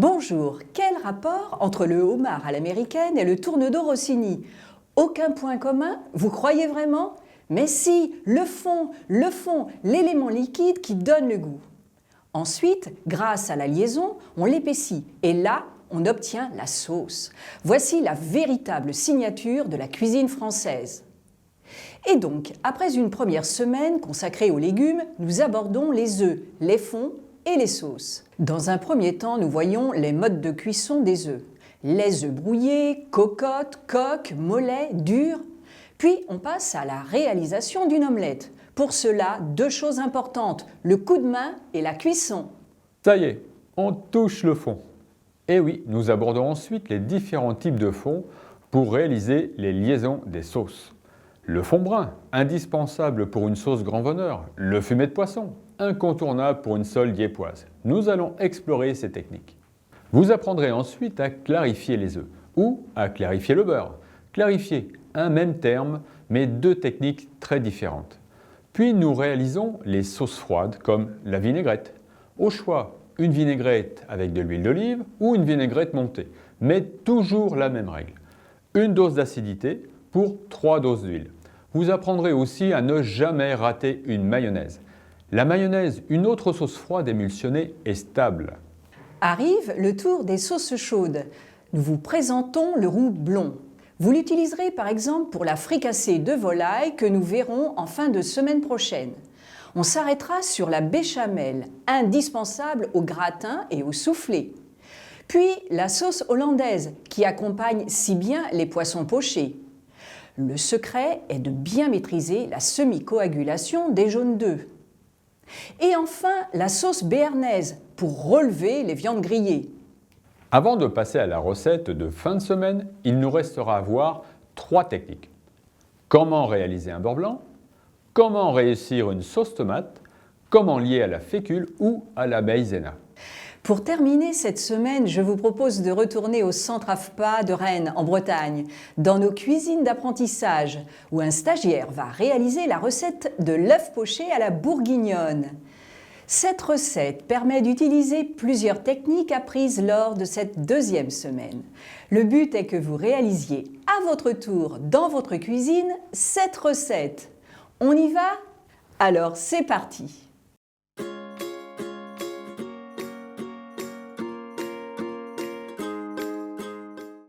Bonjour, quel rapport entre le homard à l'américaine et le tourne-dos Rossini? Aucun point commun, vous croyez vraiment? Mais si, le fond, l'élément liquide qui donne le goût. Ensuite, grâce à la liaison, on l'épaissit et là, on obtient la sauce. Voici la véritable signature de la cuisine française. Et donc, après une première semaine consacrée aux légumes, nous abordons les œufs, les fonds et les sauces. Dans un premier temps, nous voyons les modes de cuisson des œufs. Les œufs brouillés, cocottes, coques, mollets, durs. Puis on passe à la réalisation d'une omelette. Pour cela, deux choses importantes, le coup de main et la cuisson. Ça y est, on touche le fond. Et oui, nous abordons ensuite les différents types de fonds pour réaliser les liaisons des sauces. Le fond brun, indispensable pour une sauce grand veneur. Le fumet de poisson, incontournable pour une sole diépoise. Nous allons explorer ces techniques. Vous apprendrez ensuite à clarifier les œufs ou à clarifier le beurre. Clarifier, un même terme, mais deux techniques très différentes. Puis nous réalisons les sauces froides comme la vinaigrette. Au choix, une vinaigrette avec de l'huile d'olive ou une vinaigrette montée, mais toujours la même règle. Une dose d'acidité pour 3 doses d'huile. Vous apprendrez aussi à ne jamais rater une mayonnaise. La mayonnaise, une autre sauce froide émulsionnée, est stable. Arrive le tour des sauces chaudes. Nous vous présentons le roux blond. Vous l'utiliserez par exemple pour la fricassée de volaille que nous verrons en fin de semaine prochaine. On s'arrêtera sur la béchamel, indispensable au gratin et au soufflé. Puis la sauce hollandaise qui accompagne si bien les poissons pochés. Le secret est de bien maîtriser la semi-coagulation des jaunes d'œufs. Et enfin, la sauce béarnaise pour relever les viandes grillées. Avant de passer à la recette de fin de semaine, il nous restera à voir 3 techniques. Comment réaliser un beurre blanc, comment réussir une sauce tomate, comment lier à la fécule ou à la maïzena. Pour terminer cette semaine, je vous propose de retourner au centre AFPA de Rennes, en Bretagne, dans nos cuisines d'apprentissage, où un stagiaire va réaliser la recette de l'œuf poché à la bourguignonne. Cette recette permet d'utiliser plusieurs techniques apprises lors de cette deuxième semaine. Le but est que vous réalisiez à votre tour, dans votre cuisine, cette recette. On y va? Alors c'est parti!